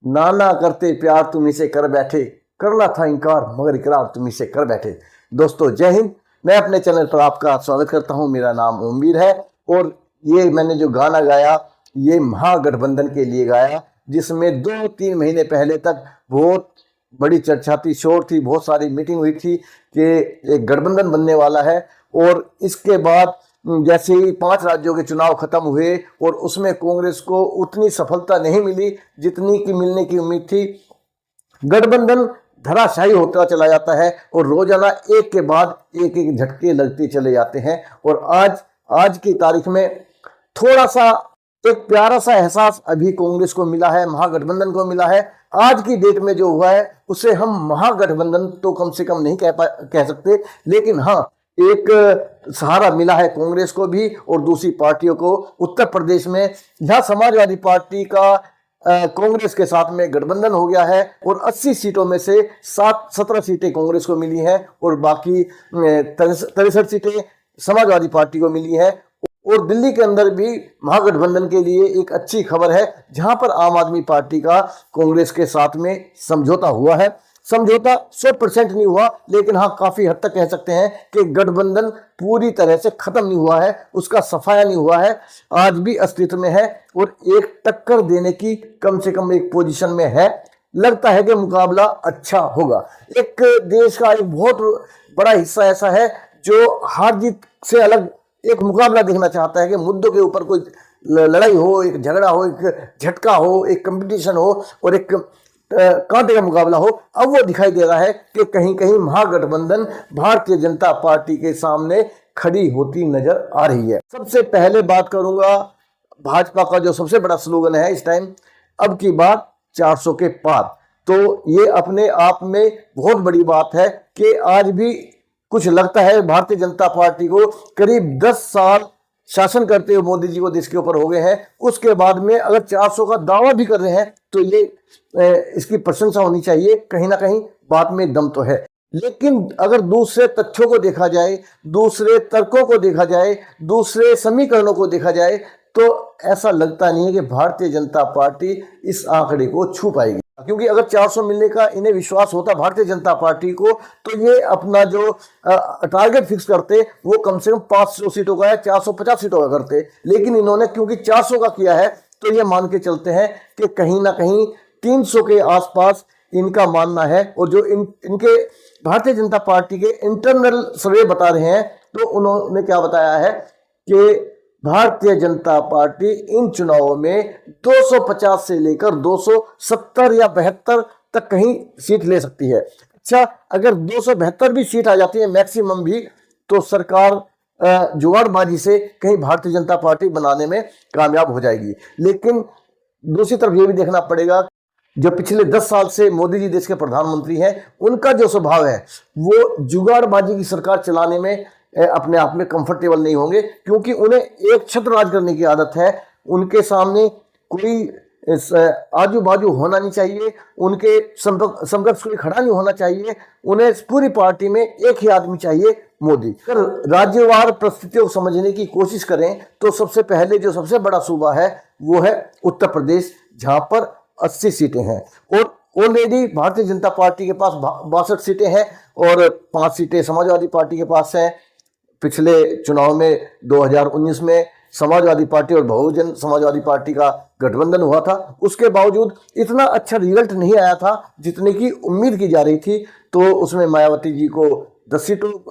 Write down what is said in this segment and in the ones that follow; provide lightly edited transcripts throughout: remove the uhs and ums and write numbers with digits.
नाना करते प्यार तुम इसे कर बैठे, करना था इनकार मगर इकरार तुम इसे कर बैठे। दोस्तों जय हिंद। मैं अपने चैनल पर आपका स्वागत करता हूं। मेरा नाम ओमवीर है और ये मैंने जो गाना गाया ये महागठबंधन के लिए गाया, जिसमें 2-3 महीने पहले तक बहुत बड़ी चर्चा थी, शोर थी, बहुत सारी मीटिंग हुई थी कि एक गठबंधन बनने वाला है। और इसके बाद जैसे ही 5 राज्यों के चुनाव खत्म हुए और उसमें कांग्रेस को उतनी सफलता नहीं मिली जितनी की मिलने की उम्मीद थी। गठबंधन धराशायी होता चला जाता है और रोजाना एक के बाद एक एक झटके लगते चले जाते हैं। और आज की तारीख में थोड़ा सा एक प्यारा सा एहसास अभी कांग्रेस को मिला है, महागठबंधन को मिला है। आज की डेट में जो हुआ है उसे हम महागठबंधन तो कम से कम नहीं कह सकते, लेकिन हाँ एक सहारा मिला है कांग्रेस को भी और दूसरी पार्टियों को। उत्तर प्रदेश में जहां समाजवादी पार्टी का कांग्रेस के साथ में गठबंधन हो गया है और 80 सीटों में से 17 सीटें कांग्रेस को मिली हैं और बाकी 63 सीटें समाजवादी पार्टी को मिली हैं। और दिल्ली के अंदर भी महागठबंधन के लिए एक अच्छी खबर है, जहां पर आम आदमी पार्टी का कांग्रेस के साथ में समझौता हुआ है। समझौता 100% नहीं हुआ, लेकिन हाँ काफी हद तक कह सकते हैं कि गठबंधन पूरी तरह से खत्म नहीं हुआ है, उसका सफाया नहीं हुआ है, आज भी अस्तित्व में है और एक टक्कर देने की कम से कम एक पोजीशन में है। लगता है कि मुकाबला अच्छा होगा। एक देश का एक बहुत बड़ा हिस्सा ऐसा है जो हार जीत से अलग एक मुकाबला देखना चाहता है कि मुद्दों के ऊपर कोई लड़ाई हो, एक झगड़ा हो, एक झटका हो, एक कंपटीशन हो और एक कांटे का मुकाबला हो। अब वो दिखाई दे रहा है कि कहीं कहीं महागठबंधन भारतीय जनता पार्टी के सामने खड़ी होती नजर आ रही है। सबसे पहले बात करूंगा भाजपा का जो सबसे बड़ा स्लोगन है इस टाइम, अब की बात 400 के पार। तो ये अपने आप में बहुत बड़ी बात है कि आज भी कुछ लगता है भारतीय जनता पार्टी को करीब 10 साल शासन करते हुए मोदी जी को देश के ऊपर हो गए हैं। उसके बाद में अगर 400 का दावा भी कर रहे हैं तो ये इसकी प्रशंसा होनी चाहिए, कहीं ना कहीं बात में दम तो है। लेकिन अगर दूसरे तथ्यों को देखा जाए, दूसरे तर्कों को देखा जाए, दूसरे समीकरणों को देखा जाए तो ऐसा लगता नहीं है कि भारतीय जनता पार्टी इस आंकड़े को छू पाएगी। क्योंकि अगर 400 मिलने का इन्हें विश्वास होता भारतीय जनता पार्टी को तो ये अपना जो टारगेट फिक्स करते वो कम से कम 500 सीटों का है, 450 सीटों का करते। लेकिन इन्होंने क्योंकि 400 का किया है तो ये मान के चलते हैं कि कहीं ना कहीं 300 के आसपास इनका मानना है। और जो इनके भारतीय जनता पार्टी के इंटरनल सर्वे बता रहे हैं तो उन्होंने क्या बताया है कि भारतीय जनता पार्टी इन चुनावों में 250 से लेकर 270 या 72 तक कहीं सीट ले सकती है। अच्छा, अगर 272 भी सीट आ जाती है मैक्सिमम भी, तो सरकार जुगाड़बाजी से कहीं भारतीय जनता पार्टी बनाने में कामयाब हो जाएगी। लेकिन दूसरी तरफ ये भी देखना पड़ेगा, जो पिछले 10 साल से मोदी जी देश के प्रधानमंत्री हैं, उनका जो स्वभाव है वो जुगाड़बाजी की सरकार चलाने में अपने आप में कंफर्टेबल नहीं होंगे, क्योंकि उन्हें एक छत्र राज करने की आदत है। उनके सामने कोई आजू बाजू होना नहीं चाहिए, उनके समकक्ष कोई खड़ा नहीं होना चाहिए। उन्हें पूरी पार्टी में एक ही आदमी चाहिए, मोदी। अगर राज्यवार परिस्थितियों को समझने की कोशिश करें तो सबसे पहले जो सबसे बड़ा सूबा है वो है उत्तर प्रदेश, जहां पर 80 सीटें हैं और ऑलरेडी भारतीय जनता पार्टी के पास 62 सीटें हैं और 5 सीटें समाजवादी पार्टी के पास हैं। पिछले चुनाव में 2019 में समाजवादी पार्टी और बहुजन समाजवादी पार्टी का गठबंधन हुआ था, उसके बावजूद इतना अच्छा रिजल्ट नहीं आया था जितने की उम्मीद की जा रही थी। तो उसमें मायावती जी को 10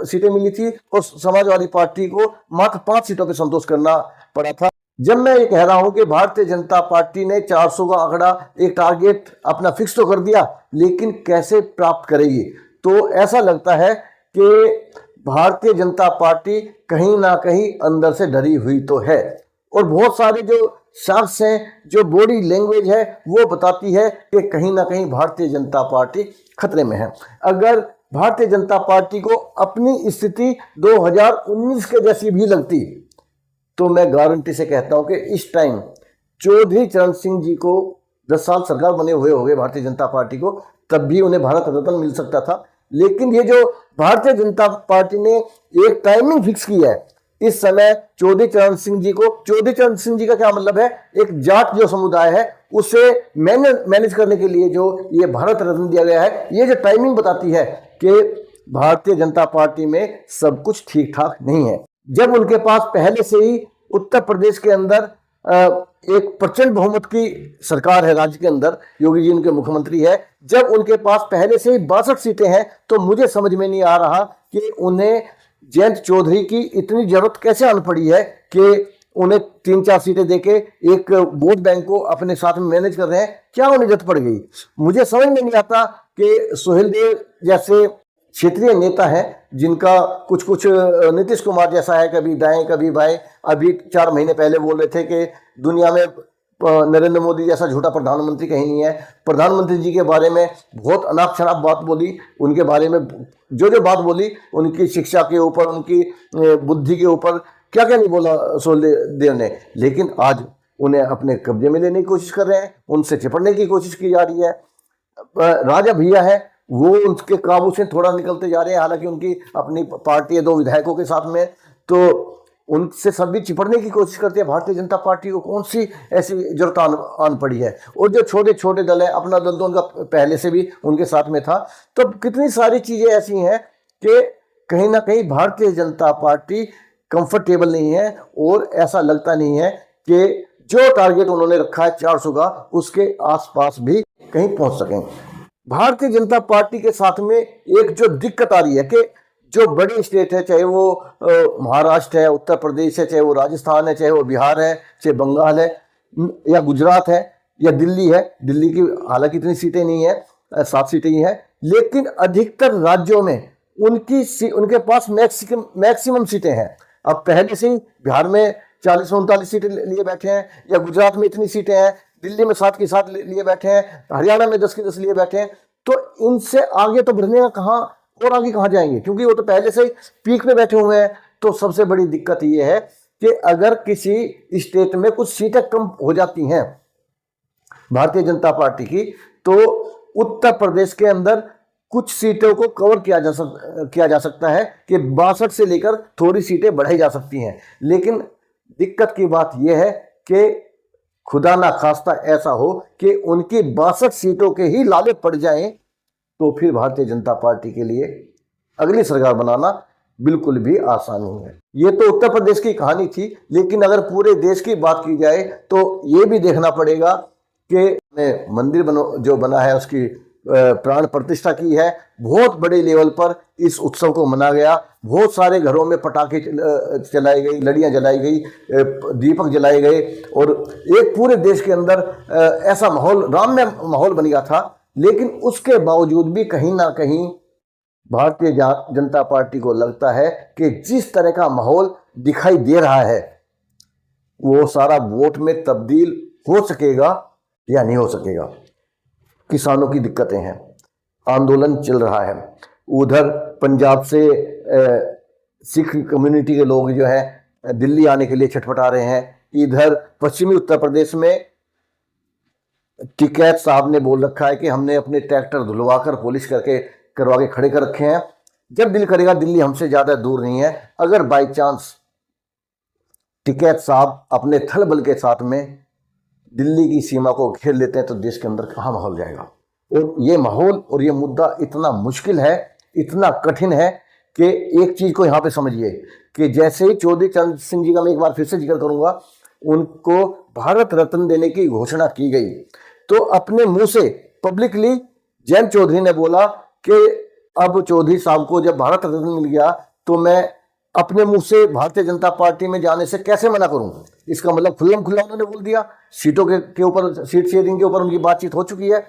सीटें मिली थी और समाजवादी पार्टी को मात्र 5 सीटों पर संतोष करना पड़ा था। जब मैं ये कह रहा हूं कि भारतीय जनता पार्टी ने 400 का आंकड़ा एक टारगेट अपना फिक्स तो कर दिया, लेकिन कैसे प्राप्त करेगी, तो ऐसा लगता है कि भारतीय जनता पार्टी कहीं ना कहीं अंदर से डरी हुई तो है। और बहुत सारे जो शख्स हैं, जो बॉडी लैंग्वेज है वो बताती है कि कहीं ना कहीं भारतीय जनता पार्टी खतरे में है। अगर भारतीय जनता पार्टी को अपनी स्थिति 2019 के जैसी भी लगती तो मैं गारंटी से कहता हूं कि इस टाइम चौधरी चरण सिंह जी को 10 साल सरकार बने हुए हो गए भारतीय जनता पार्टी को, तब भी उन्हें भारत रत्न मिल सकता था। लेकिन ये जो भारतीय जनता पार्टी ने एक टाइमिंग फिक्स की है, इस समय चौधरी चरण सिंह जी को, चौधरी चरण सिंह जी का क्या मतलब है, एक जाट जो समुदाय है उसे मैनेज करने के लिए जो ये भारत रत्न दिया गया है, ये जो टाइमिंग बताती है कि भारतीय जनता पार्टी में सब कुछ ठीक ठाक नहीं है। जब उनके पास पहले से ही उत्तर प्रदेश के अंदर एक प्रचंड बहुमत की सरकार है, राज्य के अंदर योगी जी उनके मुख्यमंत्री है, जब उनके पास पहले से ही 62 सीटें हैं, तो मुझे समझ में नहीं आ रहा कि उन्हें जयंत चौधरी की इतनी जरूरत कैसे आन पड़ी है कि उन्हें 3-4 सीटें देके एक वोट बैंक को अपने साथ में मैनेज कर रहे हैं। क्या उन्हें जरूरत पड़ गई? मुझे समझ में नहीं आता कि सुहेल देव जैसे क्षेत्रीय नेता है जिनका कुछ कुछ नीतीश कुमार जैसा है, कभी दाएं कभी बाएं। अभी 4 महीने पहले बोल रहे थे कि दुनिया में नरेंद्र मोदी जैसा झूठा प्रधानमंत्री कहीं नहीं है। प्रधानमंत्री जी के बारे में बहुत अनाप शनाप बात बोली, उनके बारे में जो बात बोली, उनकी शिक्षा के ऊपर, उनकी बुद्धि के ऊपर क्या क्या नहीं बोला सुहेल देव ने। लेकिन आज उन्हें अपने कब्जे में लेने की कोशिश कर रहे हैं, उनसे चिपटने की कोशिश की जा रही है। राजा भैया है वो उनके काबू से थोड़ा निकलते जा रहे हैं, हालांकि उनकी अपनी पार्टी है 2 विधायकों के साथ में, तो उनसे सभी चिपड़ने की कोशिश करते हैं। भारतीय जनता पार्टी को कौन सी ऐसी जरूरत आन पड़ी है? और जो छोटे छोटे दल है, अपना दल तो उनका पहले से भी उनके साथ में था। तो कितनी सारी चीजें ऐसी हैं कि कहीं ना कहीं भारतीय जनता पार्टी कंफर्टेबल नहीं है, और ऐसा लगता नहीं है कि जो टारगेट उन्होंने रखा है 400 का, उसके आसपास भी कहीं पहुंच सकें। भारतीय जनता पार्टी के साथ में एक जो दिक्कत आ रही है कि जो बड़ी स्टेट है, चाहे वो महाराष्ट्र है, उत्तर प्रदेश है, चाहे वो राजस्थान है, चाहे वो बिहार है, चाहे बंगाल है, या गुजरात है, या दिल्ली है। दिल्ली की हालांकि इतनी सीटें नहीं है, 7 सीटें ही है, लेकिन अधिकतर राज्यों में उनके पास मैक्सिमम सीटें हैं। अब पहले से ही बिहार में 40-39 सीटें लिए बैठे हैं, या गुजरात में इतनी सीटें हैं, दिल्ली में 7 की 7 लिए बैठे हैं, हरियाणा में 10 की 10 लिए बैठे हैं। तो इनसे आगे तो बढ़ने का कहाँ, और आगे कहाँ जाएंगे, क्योंकि वो तो पहले से ही पीक पे बैठे हुए हैं। तो सबसे बड़ी दिक्कत ये है कि अगर किसी स्टेट में कुछ सीटें कम हो जाती हैं भारतीय जनता पार्टी की, तो उत्तर प्रदेश के अंदर कुछ सीटों को कवर किया जा सकता है कि 62 से लेकर थोड़ी सीटें बढ़ाई जा सकती हैं। लेकिन दिक्कत की बात यह है कि खुदा ना खास्ता ऐसा हो कि उनकी 62 सीटों के ही लाले पड़ जाएं, तो फिर भारतीय जनता पार्टी के लिए अगली सरकार बनाना बिल्कुल भी आसान नहीं है। ये तो उत्तर प्रदेश की कहानी थी, लेकिन अगर पूरे देश की बात की जाए तो ये भी देखना पड़ेगा कि मंदिर जो बना है उसकी प्राण प्रतिष्ठा की है, बहुत बड़े लेवल पर इस उत्सव को मनाया गया। बहुत सारे घरों में पटाखे चलाई गई, लड़ियां जलाई गई, दीपक जलाए गए, और एक पूरे देश के अंदर ऐसा माहौल, राममय माहौल बन गया था। लेकिन उसके बावजूद भी कहीं ना कहीं भारतीय जनता पार्टी को लगता है कि जिस तरह का माहौल दिखाई दे रहा है वो सारा वोट में तब्दील हो सकेगा या नहीं हो सकेगा। किसानों की दिक्कतें हैं, आंदोलन चल रहा है, उधर पंजाब से सिख कम्युनिटी के लोग जो है दिल्ली आने के लिए छटपटा रहे हैं, इधर पश्चिमी उत्तर प्रदेश में टिकैत साहब ने बोल रखा है कि हमने अपने ट्रैक्टर धुलवाकर पॉलिश करवा के खड़े कर रखे हैं, जब दिल करेगा, दिल्ली हमसे ज़्यादा दूर नहीं है। अगर बाई चांस टिकैत साहब अपने थल बल के साथ में दिल्ली की सीमा को घेर लेते हैं तो देश के अंदर कहाँ माहौल जाएगा। और ये माहौल और ये मुद्दा इतना मुश्किल है, इतना कठिन है कि एक चीज़ को यहाँ पे समझिए कि जैसे ही चौधरी चरण सिंह जी का मैं एक बार फिर से जिक्र करूँगा, उनको भारत रत्न देने की घोषणा की गई, तो अपने मुंह से पब्लिकली जयंत चौधरी ने बोला कि अब चौधरी साहब को जब भारत रत्न मिल गया तो मैं अपने मुंह से भारतीय जनता पार्टी में जाने से कैसे मना करूं। इसका मतलब खुल्लम खुल्ला उन्होंने बोल दिया। सीटों के ऊपर, सीट शेयरिंग के ऊपर उनकी बातचीत हो चुकी है।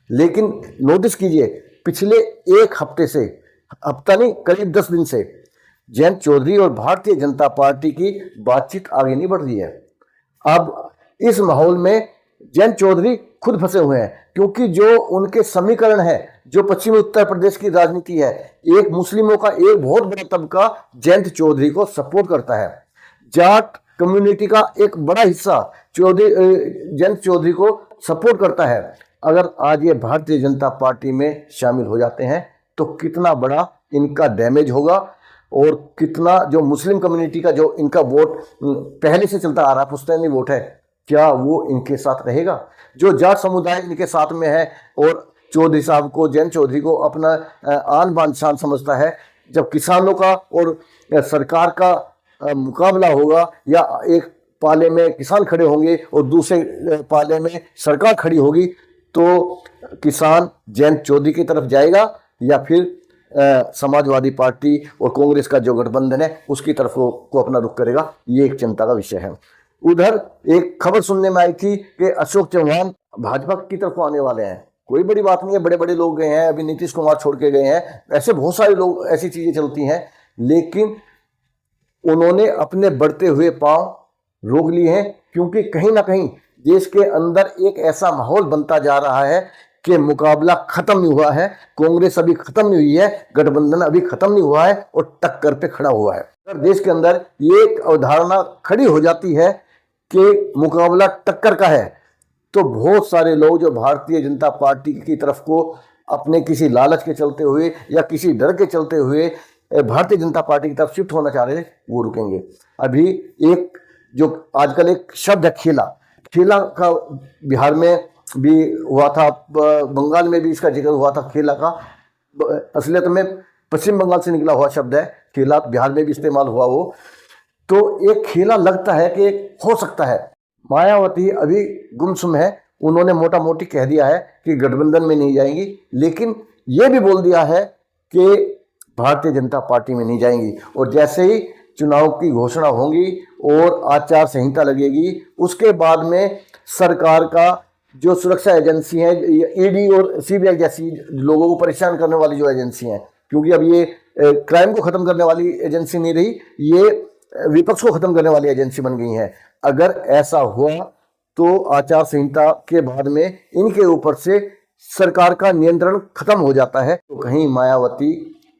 लेकिन नोटिस कीजिए, पिछले 1 हफ्ते से, हफ्ता नहीं करीब 10 दिन से जयंत चौधरी और भारतीय जनता पार्टी की बातचीत आगे नहीं बढ़ रही है। अब इस माहौल में जयंत चौधरी खुद फंसे हुए हैं, क्योंकि जो उनके समीकरण है, जो पश्चिमी उत्तर प्रदेश की राजनीति है, एक मुस्लिमों का एक बहुत बड़ा तबका जयंत चौधरी को सपोर्ट करता है, जाट कम्युनिटी का एक बड़ा हिस्सा जयंत चौधरी को सपोर्ट करता है। अगर आज ये भारतीय जनता पार्टी में शामिल हो जाते हैं तो कितना बड़ा इनका डैमेज होगा। और कितना जो मुस्लिम कम्युनिटी का जो इनका वोट पहले से चलता आ रहा है, पुश्तैनी वोट है, क्या वो इनके साथ रहेगा? जो जाट समुदाय इनके साथ में है और चौधरी साहब को, जयंत चौधरी को अपना आन बान शान समझता है, जब किसानों का और सरकार का मुकाबला होगा या एक पाले में किसान खड़े होंगे और दूसरे पाले में सरकार खड़ी होगी, तो किसान जयंत चौधरी की तरफ जाएगा या फिर समाजवादी पार्टी और कांग्रेस का जो गठबंधन है उसकी तरफ को अपना रुख करेगा? ये एक चिंता का विषय है। उधर एक खबर सुनने में आई थी कि अशोक चौहान भाजपा की तरफ आने वाले हैं। कोई बड़ी बात नहीं है, बड़े बड़े लोग गए हैं, अभी नीतीश कुमार छोड़ के गए हैं, ऐसे बहुत सारे लोग, ऐसी चीजें चलती हैं, लेकिन उन्होंने अपने बढ़ते हुए पांव रोक लिए हैं, क्योंकि कहीं ना कहीं देश के अंदर एक ऐसा माहौल बनता जा रहा है कि मुकाबला खत्म नहीं हुआ है, कांग्रेस अभी खत्म नहीं हुई है, गठबंधन अभी खत्म नहीं हुआ है और टक्कर पे खड़ा हुआ है। अगर देश के अंदर ये एक अवधारणा खड़ी हो जाती है कि मुकाबला टक्कर का है, तो बहुत सारे लोग जो भारतीय जनता पार्टी की तरफ को अपने किसी लालच के चलते हुए या किसी डर के चलते हुए भारतीय जनता पार्टी की तरफ शिफ्ट होना चाह रहे थे, वो रुकेंगे। अभी एक जो आजकल एक शब्द है खेला, खेला का बिहार में भी हुआ था, बंगाल में भी इसका जिक्र हुआ था खेला का। असलियत में पश्चिम बंगाल से निकला हुआ शब्द है खेला, बिहार में भी इस्तेमाल हुआ वो। तो एक खेला लगता है कि हो सकता है। मायावती अभी गुमसुम है, उन्होंने मोटा मोटी कह दिया है कि गठबंधन में नहीं जाएंगी, लेकिन ये भी बोल दिया है कि भारतीय जनता पार्टी में नहीं जाएंगी। और जैसे ही चुनाव की घोषणा होगी और आचार संहिता लगेगी, उसके बाद में सरकार का जो सुरक्षा एजेंसी है, ईडी और सीबीआई जैसी लोगों को परेशान करने वाली जो एजेंसी हैं, क्योंकि अब ये क्राइम को खत्म करने वाली एजेंसी नहीं रही, ये विपक्ष को खत्म करने वाली एजेंसी बन गई है। अगर ऐसा हुआ तो आचार संहिता के बाद में इनके ऊपर से सरकार का नियंत्रण खत्म हो जाता है, तो कहीं मायावती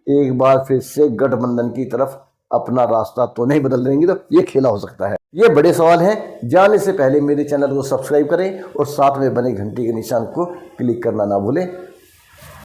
एक बार फिर से गठबंधन की तरफ अपना रास्ता तो नहीं बदल देंगी, तो ये खेला हो सकता है। ये बड़े सवाल हैं। जाने से पहले मेरे चैनल को सब्सक्राइब करें और साथ में बने घंटी के निशान को क्लिक करना ना भूलें।